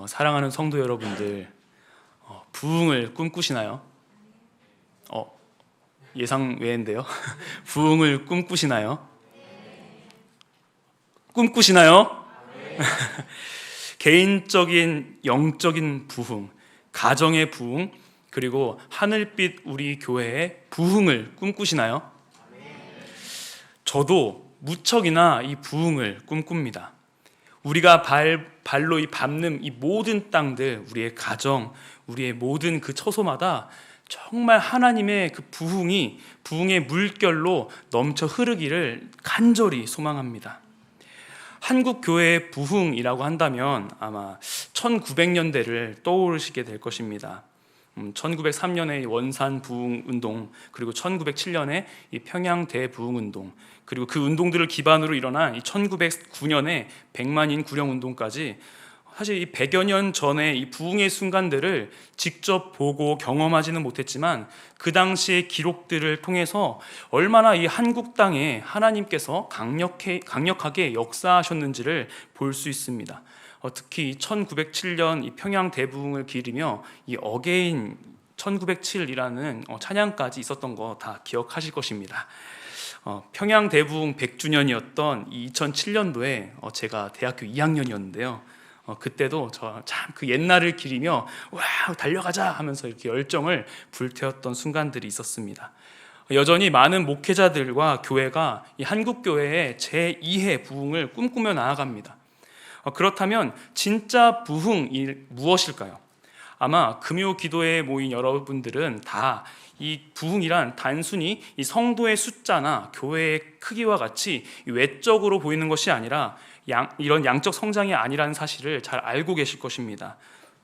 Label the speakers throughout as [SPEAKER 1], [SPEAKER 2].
[SPEAKER 1] 사랑하는 성도 여러분들, 부흥을 꿈꾸시나요? 예상 외인데요. 부흥을 꿈꾸시나요? 꿈꾸시나요? 개인적인 영적인 부흥, 가정의 부흥, 그리고 하늘빛 우리 교회의 부흥을 꿈꾸시나요? 저도 무척이나 이 부흥을 꿈꿉니다. 우리가 발로 밟는 이 모든 땅들, 우리의 가정, 우리의 모든 그 처소마다 정말 하나님의 그 부흥의 물결로 넘쳐 흐르기를 간절히 소망합니다. 한국 교회의 부흥이라고 한다면 아마 1900년대를 떠오르시게 될 것입니다. 1903년에 원산 부흥 운동, 그리고 1907년에 이 평양 대부흥 운동, 그리고 그 운동들을 기반으로 일어난 이 1909년에 백만인 구령 운동까지, 사실 이 100여 년 전에 이 부흥의 순간들을 직접 보고 경험하지는 못했지만 그 당시의 기록들을 통해서 얼마나 이 한국 땅에 하나님께서 강력하게 역사하셨는지를 볼 수 있습니다. 특히 1907년 이 평양 대부흥을 기리며 이 어게인 1907이라는 찬양까지 있었던 거 다 기억하실 것입니다. 평양 대부흥 100주년이었던 2007년도에 제가 대학교 2학년이었는데요. 그때도 저 참 그 옛날을 기리며 와 달려가자 하면서 이렇게 열정을 불태웠던 순간들이 있었습니다. 여전히 많은 목회자들과 교회가 이 한국 교회의 제2의 부흥을 꿈꾸며 나아갑니다. 그렇다면 진짜 부흥이 무엇일까요? 아마 금요 기도에 모인 여러분들은 다 이 부흥이란 단순히 이 성도의 숫자나 교회의 크기와 같이 외적으로 보이는 것이 아니라 이런 양적 성장이 아니라는 사실을 잘 알고 계실 것입니다.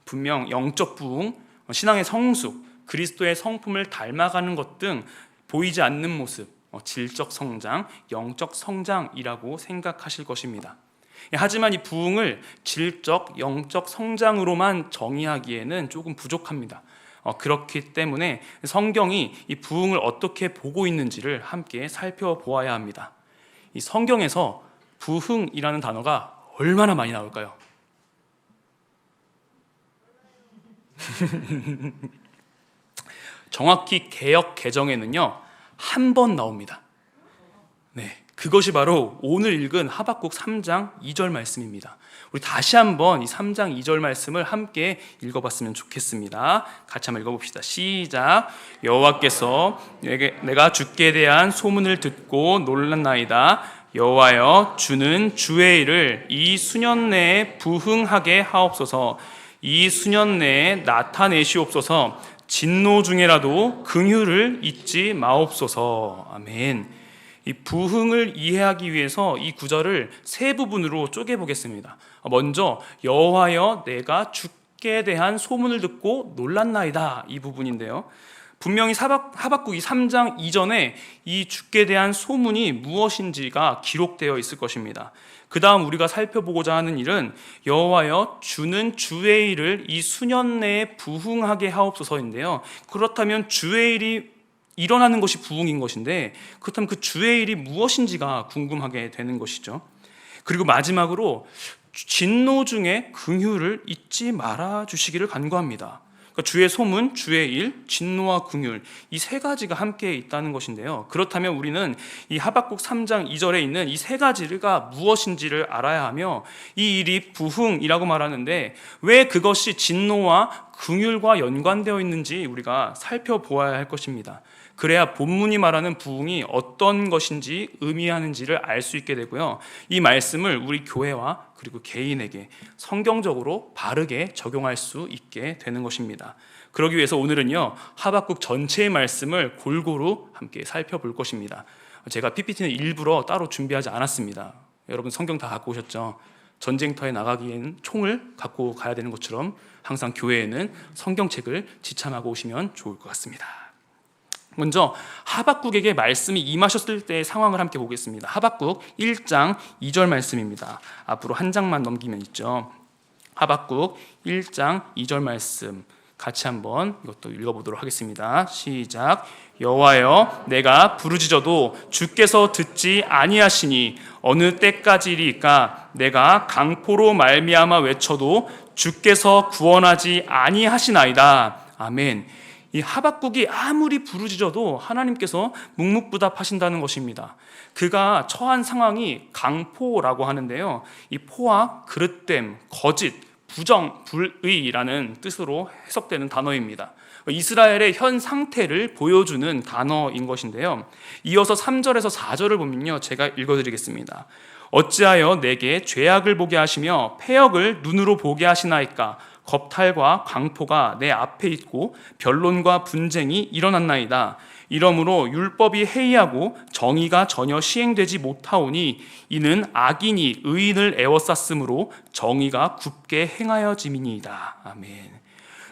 [SPEAKER 1] 분명 영적 부흥, 신앙의 성숙, 그리스도의 성품을 닮아가는 것 등 보이지 않는 모습, 질적 성장, 영적 성장이라고 생각하실 것입니다. 하지만 이 부흥을 질적, 영적 성장으로만 정의하기에는 조금 부족합니다. 그렇기 때문에 성경이 이 부흥을 어떻게 보고 있는지를 함께 살펴보아야 합니다. 이 성경에서 부흥이라는 단어가 얼마나 많이 나올까요? 정확히 개역 개정에는요, 한 번 나옵니다. 네, 그것이 바로 오늘 읽은 하박국 3장 2절 말씀입니다. 우리 다시 한번 이 3장 2절 말씀을 함께 읽어봤으면 좋겠습니다. 같이 한번 읽어봅시다. 시작. 여호와께서 내가 주께 대한 소문을 듣고 놀랐나이다. 여호와여, 주는 주의 일을 이 수년 내에 부흥하게 하옵소서. 이 수년 내에 나타내시옵소서. 진노 중에라도 긍휼을 잊지 마옵소서. 아멘. 이 부흥을 이해하기 위해서 이 구절을 세 부분으로 쪼개보겠습니다. 먼저 여호와여, 내가 주께 대한 소문을 듣고 놀랐나이다, 이 부분인데요. 분명히 하박국이 3장 이전에 이 주께 대한 소문이 무엇인지가 기록되어 있을 것입니다. 그 다음 우리가 살펴보고자 하는 일은 여호와여, 주는 주의 일을 이 수년 내에 부흥하게 하옵소서인데요. 그렇다면 주의 일이 일어나는 것이 부흥인 것인데, 그렇다면 그 주의 일이 무엇인지가 궁금하게 되는 것이죠. 그리고 마지막으로 진노 중에 긍휼을 잊지 말아 주시기를 간구합니다. 그러니까 주의 소문, 주의 일, 진노와 긍휼, 이 세 가지가 함께 있다는 것인데요. 그렇다면 우리는 이 하박국 3장 2절에 있는 이 세 가지가 무엇인지를 알아야 하며, 이 일이 부흥이라고 말하는데 왜 그것이 진노와 긍휼과 연관되어 있는지 우리가 살펴보아야 할 것입니다. 그래야 본문이 말하는 부흥이 어떤 것인지 의미하는지를 알 수 있게 되고요. 이 말씀을 우리 교회와 그리고 개인에게 성경적으로 바르게 적용할 수 있게 되는 것입니다. 그러기 위해서 오늘은요, 하박국 전체의 말씀을 골고루 함께 살펴볼 것입니다. 제가 PPT는 일부러 따로 준비하지 않았습니다. 여러분 성경 다 갖고 오셨죠? 전쟁터에 나가기에는 총을 갖고 가야 되는 것처럼 항상 교회에는 성경책을 지참하고 오시면 좋을 것 같습니다. 먼저 하박국에게 말씀이 임하셨을 때의 상황을 함께 보겠습니다. 하박국 1장 2절 말씀입니다. 앞으로 한 장만 넘기면 있죠. 하박국 1장 2절 말씀 같이 한번 이것도 읽어보도록 하겠습니다. 시작. 여호와여, 내가 부르짖어도 주께서 듣지 아니하시니 어느 때까지리까? 내가 강포로 말미암아 외쳐도 주께서 구원하지 아니하시나이다. 아멘. 이 하박국이 아무리 부르짖어도 하나님께서 묵묵부답하신다는 것입니다. 그가 처한 상황이 강포라고 하는데요, 이 포와 그릇됨, 거짓, 부정, 불의라는 뜻으로 해석되는 단어입니다. 이스라엘의 현 상태를 보여주는 단어인 것인데요, 이어서 3절에서 4절을 보면요, 제가 읽어드리겠습니다. 어찌하여 내게 죄악을 보게 하시며 패역을 눈으로 보게 하시나이까? 겁탈과 강포가 내 앞에 있고 변론과 분쟁이 일어났나이다. 이러므로 율법이 해이하고 정의가 전혀 시행되지 못하오니 이는 악인이 의인을 애워쌌으므로 정의가 굽게 행하여짐이니이다. 아멘.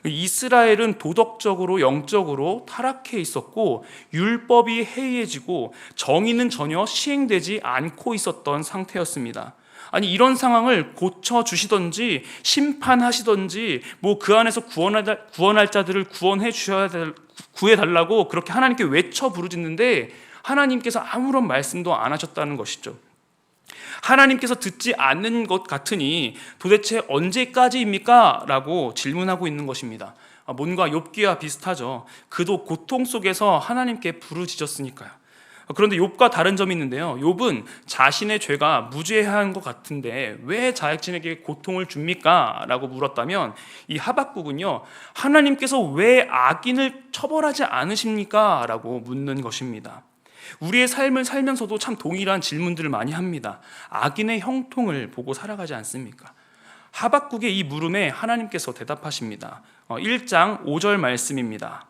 [SPEAKER 1] 이스라엘은 도덕적으로 영적으로 타락해 있었고 율법이 해이해지고 정의는 전혀 시행되지 않고 있었던 상태였습니다. 아니, 이런 상황을 고쳐주시던지 심판하시던지 그 안에서 구원할 자들을 구해달라고 그렇게 하나님께 외쳐 부르짖는데 하나님께서 아무런 말씀도 안 하셨다는 것이죠. 하나님께서 듣지 않는 것 같으니 도대체 언제까지입니까? 라고 질문하고 있는 것입니다. 뭔가 욥기와 비슷하죠. 그도 고통 속에서 하나님께 부르짖었으니까요. 그런데 욥과 다른 점이 있는데요, 욥은 자신의 죄가 무죄한 것 같은데 왜 자신에게 고통을 줍니까? 라고 물었다면, 이 하박국은요, 하나님께서 왜 악인을 처벌하지 않으십니까? 라고 묻는 것입니다. 우리의 삶을 살면서도 참 동일한 질문들을 많이 합니다. 악인의 형통을 보고 살아가지 않습니까? 하박국의 이 물음에 하나님께서 대답하십니다. 1장 5절 말씀입니다.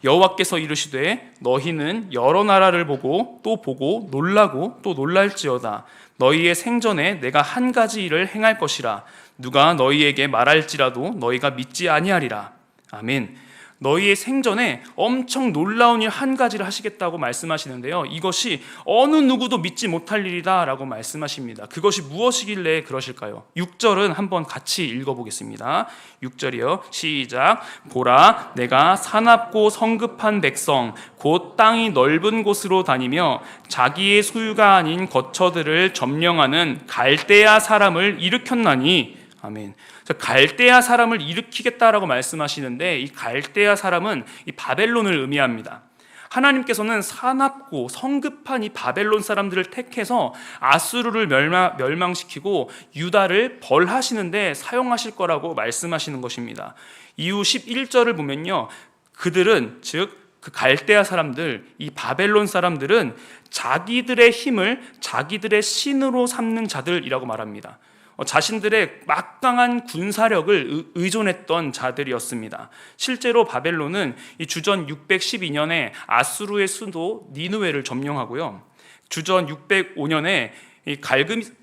[SPEAKER 1] 여호와께서 이르시되 너희는 여러 나라를 보고 또 보고 놀라고 또 놀랄지어다. 너희의 생전에 내가 한 가지 일을 행할 것이라. 누가 너희에게 말할지라도 너희가 믿지 아니하리라. 아멘. 너희의 생전에 엄청 놀라운 일 한 가지를 하시겠다고 말씀하시는데요, 이것이 어느 누구도 믿지 못할 일이다 라고 말씀하십니다. 그것이 무엇이길래 그러실까요? 6절은 한번 같이 읽어보겠습니다. 6절이요, 시작. 보라, 내가 사납고 성급한 백성 곧 땅이 넓은 곳으로 다니며 자기의 소유가 아닌 거처들을 점령하는 갈대아 사람을 일으켰나니. 아멘. 갈대아 사람을 일으키겠다라고 말씀하시는데, 이 갈대아 사람은 이 바벨론을 의미합니다. 하나님께서는 사납고 성급한 이 바벨론 사람들을 택해서 아수르를 멸망시키고 유다를 벌하시는데 사용하실 거라고 말씀하시는 것입니다. 이후 11절을 보면요, 그들은, 즉 그 갈대아 사람들, 이 바벨론 사람들은 자기들의 힘을 자기들의 신으로 삼는 자들이라고 말합니다. 자신들의 막강한 군사력을 의존했던 자들이었습니다. 실제로 바벨론은 이 주전 612년에 아수르의 수도 니느웨를 점령하고요, 주전 605년에 이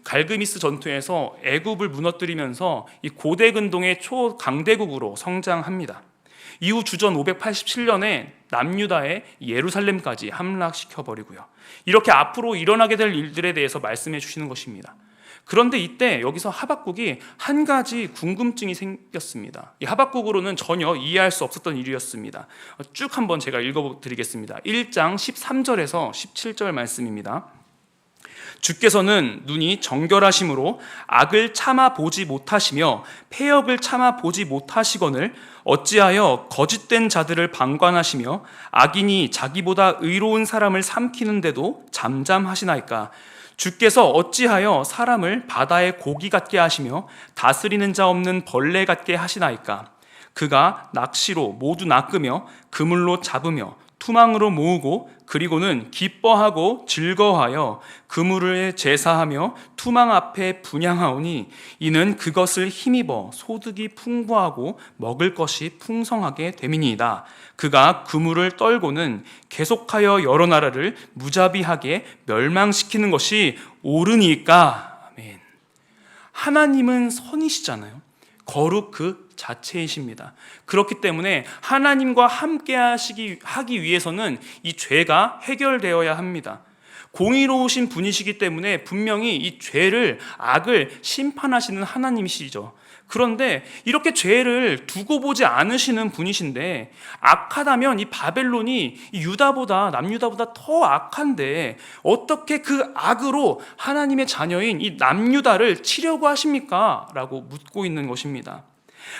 [SPEAKER 1] 갈그미스 전투에서 애굽을 무너뜨리면서 이 고대 근동의 초강대국으로 성장합니다. 이후 주전 587년에 남유다의 예루살렘까지 함락시켜버리고요. 이렇게 앞으로 일어나게 될 일들에 대해서 말씀해 주시는 것입니다. 그런데 이때 여기서 하박국이 한 가지 궁금증이 생겼습니다. 이 하박국으로는 전혀 이해할 수 없었던 일이었습니다. 쭉 한번 제가 읽어드리겠습니다. 1장 13절에서 17절 말씀입니다. 주께서는 눈이 정결하심으로 악을 참아 보지 못하시며 패역을 참아 보지 못하시거늘 어찌하여 거짓된 자들을 방관하시며 악인이 자기보다 의로운 사람을 삼키는데도 잠잠하시나이까? 주께서 어찌하여 사람을 바다의 고기 같게 하시며 다스리는 자 없는 벌레 같게 하시나이까? 그가 낚시로 모두 낚으며 그물로 잡으며 투망으로 모으고 그리고는 기뻐하고 즐거워하여 그물을 제사하며 투망 앞에 분향하오니 이는 그것을 힘입어 소득이 풍부하고 먹을 것이 풍성하게 됨이니이다. 그가 그물을 떨고는 계속하여 여러 나라를 무자비하게 멸망시키는 것이 옳으니까. 아멘. 하나님은 선이시잖아요. 거룩 그 자체이십니다. 그렇기 때문에 하나님과 함께 하기 위해서는 이 죄가 해결되어야 합니다. 공의로우신 분이시기 때문에 분명히 이 악을 심판하시는 하나님이시죠. 그런데 이렇게 죄를 두고 보지 않으시는 분이신데, 악하다면 이 바벨론이 이 유다보다, 남유다보다 더 악한데 어떻게 그 악으로 하나님의 자녀인 이 남유다를 치려고 하십니까? 라고 묻고 있는 것입니다.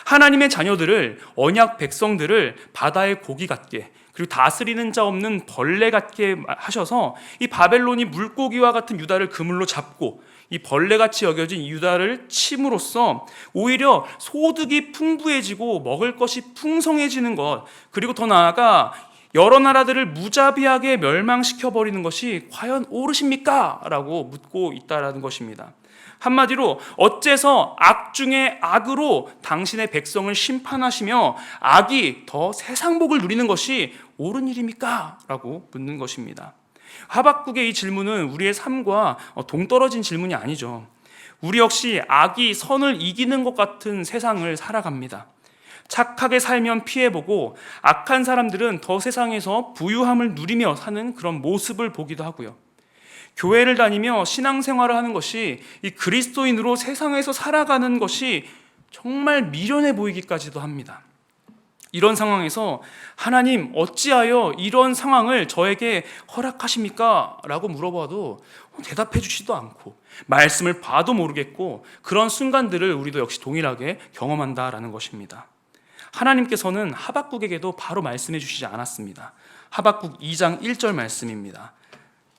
[SPEAKER 1] 하나님의 자녀들을, 언약 백성들을 바다의 고기 같게, 그리고 다스리는 자 없는 벌레 같게 하셔서 이 바벨론이 물고기와 같은 유다를 그물로 잡고 이 벌레같이 여겨진 유다를 침으로써 오히려 소득이 풍부해지고 먹을 것이 풍성해지는 것, 그리고 더 나아가 여러 나라들을 무자비하게 멸망시켜버리는 것이 과연 옳으십니까? 라고 묻고 있다는 것입니다. 한마디로 어째서 악 중에 악으로 당신의 백성을 심판하시며 악이 더 세상복을 누리는 것이 옳은 일입니까? 라고 묻는 것입니다. 하박국의 이 질문은 우리의 삶과 동떨어진 질문이 아니죠. 우리 역시 악이 선을 이기는 것 같은 세상을 살아갑니다. 착하게 살면 피해보고 악한 사람들은 더 세상에서 부유함을 누리며 사는 그런 모습을 보기도 하고요. 교회를 다니며 신앙생활을 하는 것이 이 그리스도인으로 세상에서 살아가는 것이 정말 미련해 보이기까지도 합니다. 이런 상황에서 하나님 어찌하여 이런 상황을 저에게 허락하십니까? 라고 물어봐도 대답해 주시지도 않고 말씀을 봐도 모르겠고, 그런 순간들을 우리도 역시 동일하게 경험한다라는 것입니다. 하나님께서는 하박국에게도 바로 말씀해 주시지 않았습니다. 하박국 2장 1절 말씀입니다.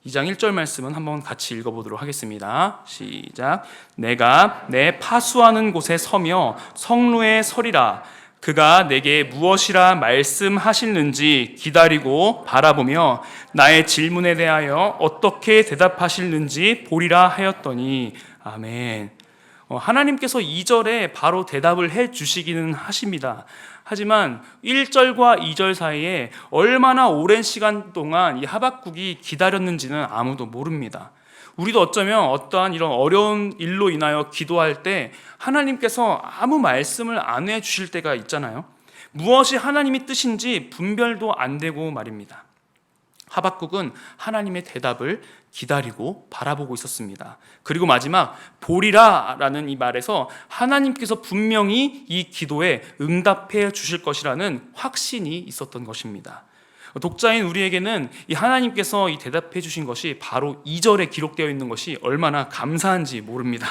[SPEAKER 1] 2장 1절 말씀은 한번 같이 읽어보도록 하겠습니다. 시작. 내가 내 파수하는 곳에 서며 성루에 서리라. 그가 내게 무엇이라 말씀하실는지 기다리고 바라보며 나의 질문에 대하여 어떻게 대답하실는지 보리라 하였더니. 아멘. 하나님께서 2절에 바로 대답을 해 주시기는 하십니다. 하지만 1절과 2절 사이에 얼마나 오랜 시간 동안 이 하박국이 기다렸는지는 아무도 모릅니다. 우리도 어쩌면 어떠한 이런 어려운 일로 인하여 기도할 때 하나님께서 아무 말씀을 안 해주실 때가 있잖아요. 무엇이 하나님의 뜻인지 분별도 안 되고 말입니다. 하박국은 하나님의 대답을 기다리고 바라보고 있었습니다. 그리고 마지막 보리라 라는 이 말에서 하나님께서 분명히 이 기도에 응답해 주실 것이라는 확신이 있었던 것입니다. 독자인 우리에게는 이 하나님께서 이 대답해 주신 것이 바로 2절에 기록되어 있는 것이 얼마나 감사한지 모릅니다.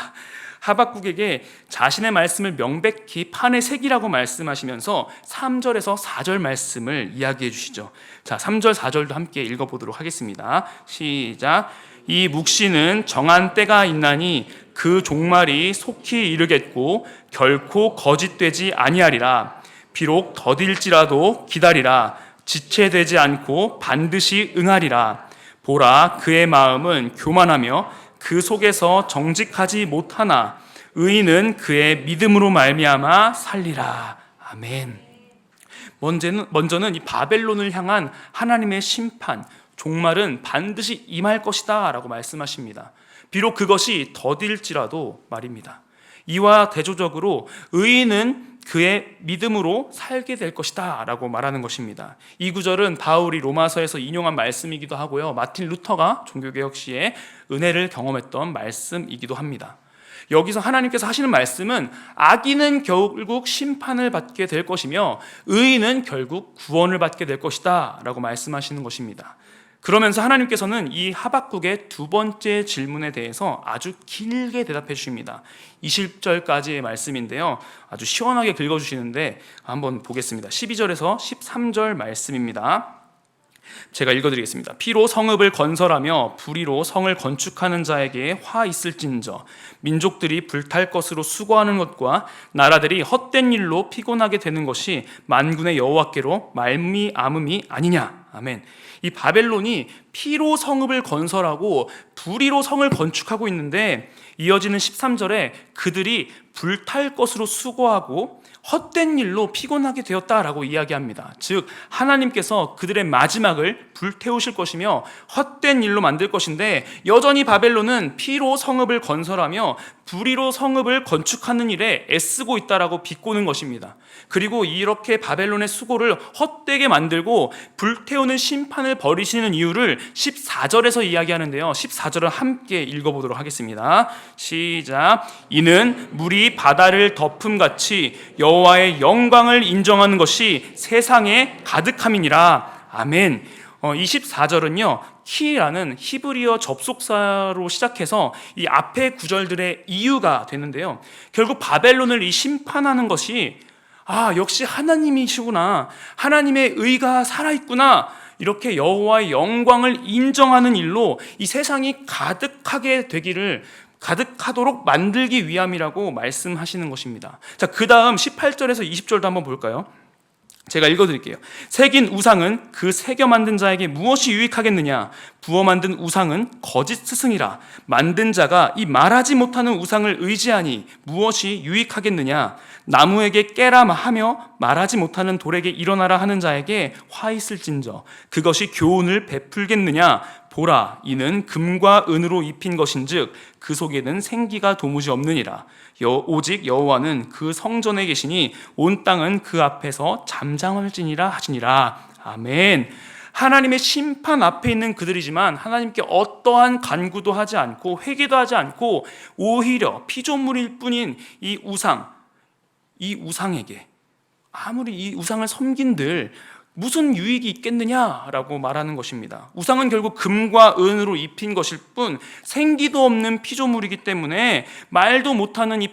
[SPEAKER 1] 하박국에게 자신의 말씀을 명백히 판에 새기라고 말씀하시면서 3절에서 4절 말씀을 이야기해 주시죠. 자, 3절 4절도 함께 읽어보도록 하겠습니다. 시작. 이 묵시는 정한 때가 있나니 그 종말이 속히 이르겠고 결코 거짓되지 아니하리라. 비록 더딜지라도 기다리라. 지체되지 않고 반드시 응하리라. 보라, 그의 마음은 교만하며 그 속에서 정직하지 못하나 의인은 그의 믿음으로 말미암아 살리라. 아멘. 먼저는 이 바벨론을 향한 하나님의 심판, 종말은 반드시 임할 것이다 라고 말씀하십니다. 비록 그것이 더딜지라도 말입니다. 이와 대조적으로 의인은 그의 믿음으로 살게 될 것이다 라고 말하는 것입니다. 이 구절은 바울이 로마서에서 인용한 말씀이기도 하고요, 마틴 루터가 종교개혁 시에 은혜를 경험했던 말씀이기도 합니다. 여기서 하나님께서 하시는 말씀은 악인은 결국 심판을 받게 될 것이며 의인은 결국 구원을 받게 될 것이다 라고 말씀하시는 것입니다. 그러면서 하나님께서는 이 하박국의 두 번째 질문에 대해서 아주 길게 대답해 주십니다. 20절까지의 말씀인데요, 아주 시원하게 긁어주시는데 한번 보겠습니다. 12절에서 13절 말씀입니다. 제가 읽어드리겠습니다. 피로 성읍을 건설하며 불의로 성을 건축하는 자에게 화 있을진저. 민족들이 불탈 것으로 수고하는 것과 나라들이 헛된 일로 피곤하게 되는 것이 만군의 여호와께로 말미암음이 아니냐. 아멘. 이 바벨론이 피로 성읍을 건설하고 불의로 성을 건축하고 있는데, 이어지는 13절에 그들이 불탈 것으로 수고하고 헛된 일로 피곤하게 되었다라고 이야기합니다. 즉 하나님께서 그들의 마지막을 불태우실 것이며 헛된 일로 만들 것인데, 여전히 바벨론은 피로 성읍을 건설하며 불의로 성읍을 건축하는 일에 애쓰고 있다라고 비꼬는 것입니다. 그리고 이렇게 바벨론의 수고를 헛되게 만들고 불태우는 심판을 벌이시는 이유를 14절에서 이야기하는데요, 14절을 함께 읽어보도록 하겠습니다. 시작. 이는 물이 바다를 덮음같이 여호와의 영광을 인정하는 것이 세상에 가득함이니라. 아멘. 24절은요 키라는 히브리어 접속사로 시작해서 이 앞에 구절들의 이유가 되는데요, 결국 바벨론을 이 심판하는 것이 역시 하나님이시구나, 하나님의 의가 살아있구나, 이렇게 여호와의 영광을 인정하는 일로 이 세상이 가득하도록 만들기 위함이라고 말씀하시는 것입니다. 자, 그 다음 18절에서 20절도 한번 볼까요? 제가 읽어드릴게요. 새긴 우상은 그 새겨 만든 자에게 무엇이 유익하겠느냐? 부어 만든 우상은 거짓 스승이라. 만든 자가 이 말하지 못하는 우상을 의지하니 무엇이 유익하겠느냐? 나무에게 깨라 하며 말하지 못하는 돌에게 일어나라 하는 자에게 화 있을진저 그것이 교훈을 베풀겠느냐? 보라, 이는 금과 은으로 입힌 것인즉 그 속에는 생기가 도무지 없느니라. 오직 여호와는 그 성전에 계시니 온 땅은 그 앞에서 잠잠할지니라 하시니라. 아멘. 하나님의 심판 앞에 있는 그들이지만 하나님께 어떠한 간구도 하지 않고 회개도 하지 않고 오히려 피조물일 뿐인 이 우상에게 아무리 이 우상을 섬긴들 무슨 유익이 있겠느냐라고 말하는 것입니다. 우상은 결국 금과 은으로 입힌 것일 뿐 생기도 없는 피조물이기 때문에 말도 못하기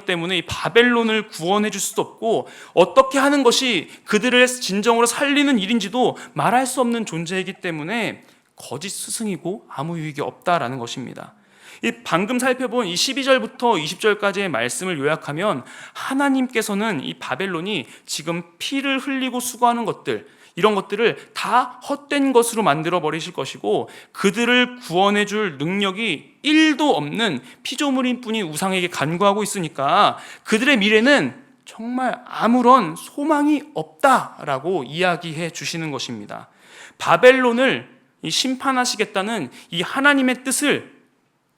[SPEAKER 1] 때문에 이 바벨론을 구원해 줄 수도 없고 어떻게 하는 것이 그들을 진정으로 살리는 일인지도 말할 수 없는 존재이기 때문에 거짓 스승이고 아무 유익이 없다라는 것입니다. 방금 살펴본 이 12절부터 20절까지의 말씀을 요약하면 하나님께서는 이 바벨론이 지금 피를 흘리고 수고하는 것들, 이런 것들을 다 헛된 것으로 만들어 버리실 것이고 그들을 구원해 줄 능력이 1도 없는 피조물인 뿐인 우상에게 간구하고 있으니까 그들의 미래는 정말 아무런 소망이 없다라고 이야기해 주시는 것입니다. 바벨론을 심판하시겠다는 이 하나님의 뜻을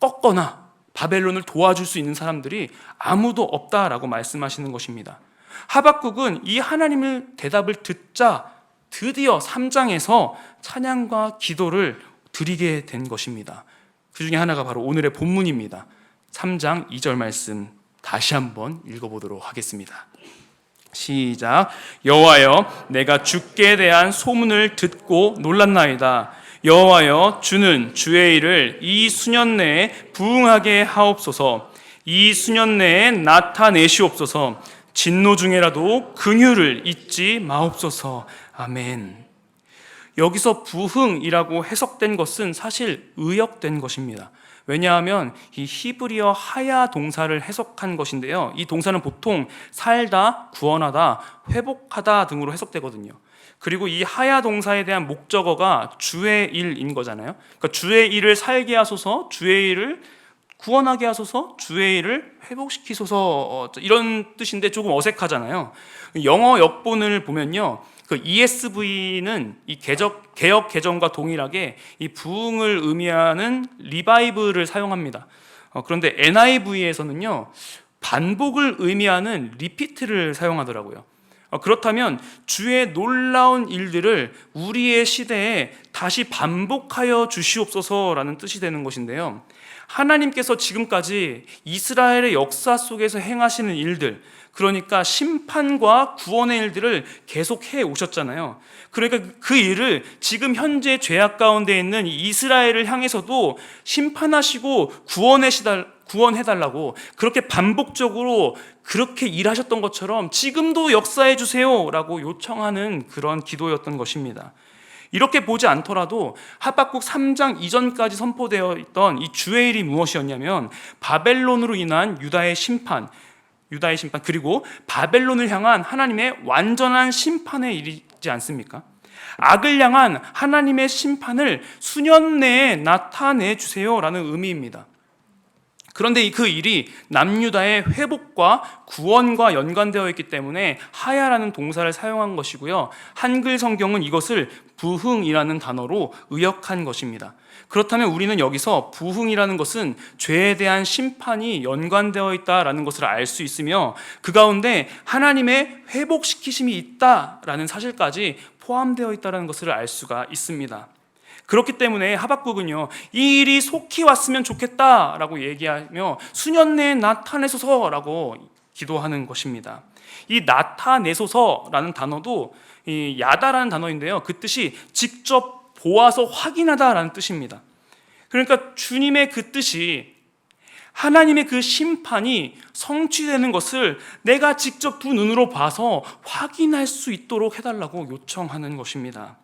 [SPEAKER 1] 꺾거나 바벨론을 도와줄 수 있는 사람들이 아무도 없다라고 말씀하시는 것입니다. 하박국은 이 하나님의 대답을 듣자 드디어 3장에서 찬양과 기도를 드리게 된 것입니다. 그 중에 하나가 바로 오늘의 본문입니다. 3장 2절 말씀 다시 한번 읽어보도록 하겠습니다. 시작. 여호와여, 내가 주께 대한 소문을 듣고 놀랐나이다. 여호와여, 주는 주의 일을 이 수년 내에 부응하게 하옵소서. 이 수년 내에 나타내시옵소서. 진노 중에라도 긍휼을 잊지 마옵소서. 아멘. 여기서 부흥이라고 해석된 것은 사실 의역된 것입니다. 왜냐하면 이 히브리어 하야 동사를 해석한 것인데요, 이 동사는 보통 살다, 구원하다, 회복하다 등으로 해석되거든요. 그리고 이 하야 동사에 대한 목적어가 주의 일인 거잖아요. 그러니까 주의 일을 살게 하소서, 주의 일을 구원하게 하소서, 주의 일을 회복시키소서, 이런 뜻인데 조금 어색하잖아요. 영어 역본을 보면요, 그 ESV는 이 개역 개정과 동일하게 이 부흥을 의미하는 리바이브를 사용합니다. 그런데 NIV에서는요 반복을 의미하는 리피트를 사용하더라고요. 그렇다면 주의 놀라운 일들을 우리의 시대에 다시 반복하여 주시옵소서라는 뜻이 되는 것인데요, 하나님께서 지금까지 이스라엘의 역사 속에서 행하시는 일들, 그러니까 심판과 구원의 일들을 계속해 오셨잖아요. 그러니까 그 일을 지금 현재 죄악 가운데 있는 이스라엘을 향해서도 심판하시고 구원해달라고 그렇게 반복적으로 그렇게 일하셨던 것처럼 지금도 역사해 주세요 라고 요청하는 그런 기도였던 것입니다. 이렇게 보지 않더라도 하박국 3장 이전까지 선포되어 있던 이 주의 일이 무엇이었냐면 바벨론으로 인한 유다의 심판, 그리고 바벨론을 향한 하나님의 완전한 심판의 일이지 않습니까? 악을 향한 하나님의 심판을 수년 내에 나타내 주세요라는 의미입니다. 그런데 그 일이 남유다의 회복과 구원과 연관되어 있기 때문에 하야라는 동사를 사용한 것이고요, 한글 성경은 이것을 부흥이라는 단어로 의역한 것입니다. 그렇다면 우리는 여기서 부흥이라는 것은 죄에 대한 심판이 연관되어 있다라는 것을 알 수 있으며 그 가운데 하나님의 회복시키심이 있다라는 사실까지 포함되어 있다는 것을 알 수가 있습니다. 그렇기 때문에 하박국은요, 이 일이 속히 왔으면 좋겠다라고 얘기하며 수년 내에 나타내소서라고 기도하는 것입니다. 이 나타내소서라는 단어도 이 야다라는 단어인데요, 그 뜻이 직접 보아서 확인하다라는 뜻입니다. 그러니까 주님의 그 뜻이, 하나님의 그 심판이 성취되는 것을 내가 직접 두 눈으로 봐서 확인할 수 있도록 해달라고 요청하는 것입니다.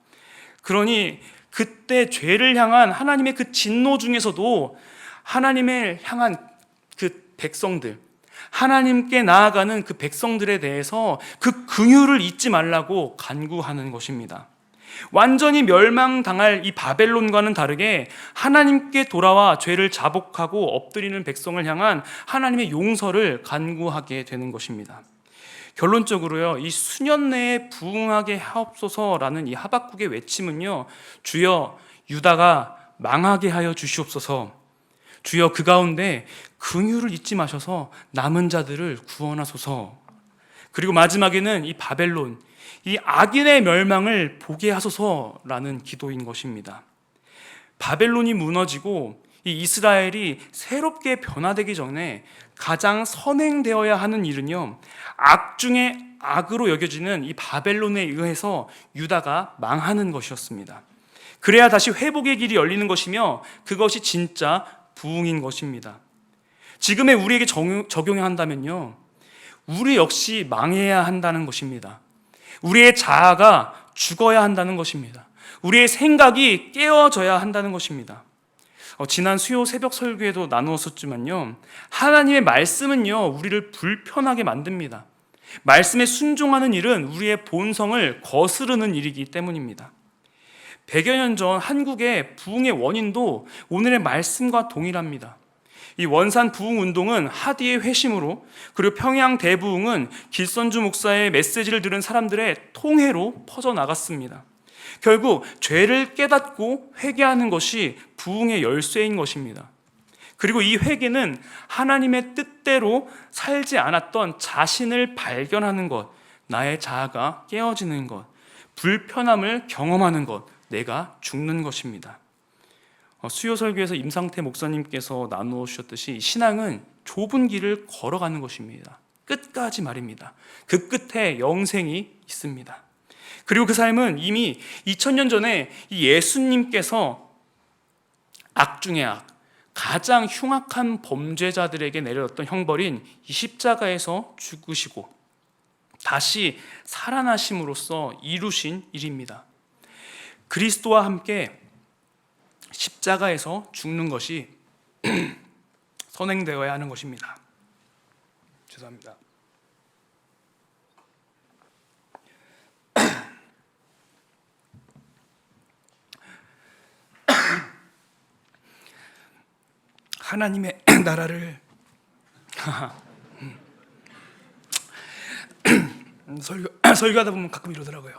[SPEAKER 1] 그러니 그때 죄를 향한 하나님의 그 진노 중에서도 하나님을 향한 그 백성들, 하나님께 나아가는 그 백성들에 대해서 그 긍휼을 잊지 말라고 간구하는 것입니다. 완전히 멸망당할 이 바벨론과는 다르게 하나님께 돌아와 죄를 자복하고 엎드리는 백성을 향한 하나님의 용서를 간구하게 되는 것입니다. 결론적으로요, 이 수년 내에 부흥하게 하옵소서라는 이 하박국의 외침은요, 주여 유다가 망하게 하여 주시옵소서, 주여 그 가운데 긍휼을 잊지 마셔서 남은 자들을 구원하소서, 그리고 마지막에는 이 바벨론, 이 악인의 멸망을 보게 하소서라는 기도인 것입니다. 바벨론이 무너지고 이 이스라엘이 새롭게 변화되기 전에 가장 선행되어야 하는 일은요, 악 중에 악으로 여겨지는 이 바벨론에 의해서 유다가 망하는 것이었습니다. 그래야 다시 회복의 길이 열리는 것이며 그것이 진짜 부흥인 것입니다. 지금의 우리에게 적용해야 한다면요, 우리 역시 망해야 한다는 것입니다. 우리의 자아가 죽어야 한다는 것입니다. 우리의 생각이 깨어져야 한다는 것입니다. 지난 수요 새벽 설교에도 나누었었지만요, 하나님의 말씀은요, 우리를 불편하게 만듭니다. 말씀에 순종하는 일은 우리의 본성을 거스르는 일이기 때문입니다. 100여 년 전 한국의 부흥의 원인도 오늘의 말씀과 동일합니다. 이 원산 부흥 운동은 하디의 회심으로, 그리고 평양 대부흥은 길선주 목사의 메시지를 들은 사람들의 통회로 퍼져나갔습니다. 결국 죄를 깨닫고 회개하는 것이 부흥의 열쇠인 것입니다. 그리고 이 회개는 하나님의 뜻대로 살지 않았던 자신을 발견하는 것, 나의 자아가 깨어지는 것, 불편함을 경험하는 것, 내가 죽는 것입니다. 수요 설교에서 임상태 목사님께서 나누어 주셨듯이 신앙은 좁은 길을 걸어가는 것입니다. 끝까지 말입니다. 그 끝에 영생이 있습니다. 그리고 그 삶은 이미 2000년 전에 이 예수님께서 악 중의 악, 가장 흉악한 범죄자들에게 내렸던 형벌인 이 십자가에서 죽으시고 다시 살아나심으로써 이루신 일입니다. 그리스도와 함께 십자가에서 죽는 것이 선행되어야 하는 것입니다. 죄송합니다. 하나님의 나라를 설교하다 보면 가끔 이러더라고요.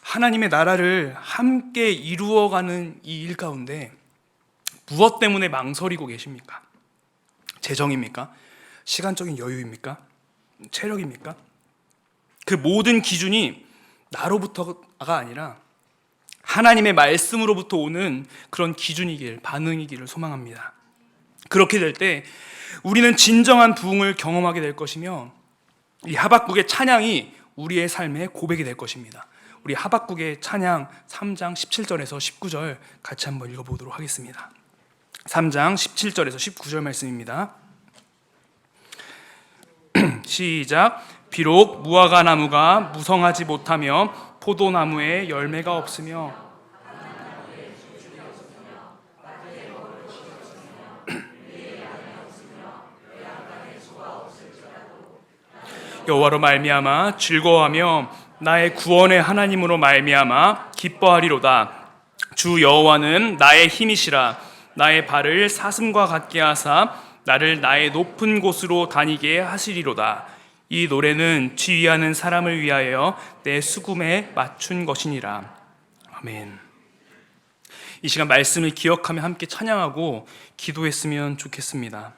[SPEAKER 1] 하나님의 나라를 함께 이루어가는 이 일 가운데 무엇 때문에 망설이고 계십니까? 재정입니까? 시간적인 여유입니까? 체력입니까? 그 모든 기준이 나로부터가 아니라 하나님의 말씀으로부터 오는 그런 기준이길, 반응이기를 소망합니다. 그렇게 될 때 우리는 진정한 부흥을 경험하게 될 것이며 이 하박국의 찬양이 우리의 삶의 고백이 될 것입니다. 우리 하박국의 찬양 3장 17절에서 19절 같이 한번 읽어보도록 하겠습니다. 3장 17절에서 19절 말씀입니다. 시작. 비록 무화과 나무가 무성하지 못하며 포도나무에 열매가 없으며 여호와로 말미암아 즐거워하며 나의 구원의 하나님으로 말미암아 기뻐하리로다. 주 여호와는 나의 힘이시라. 나의 발을 사슴과 같게 하사 나를 나의 높은 곳으로 다니게 하시리로다. 이 노래는 지휘하는 사람을 위하여 내 수금에 맞춘 것이니라. 아멘. 이 시간 말씀을 기억하며 함께 찬양하고 기도했으면 좋겠습니다.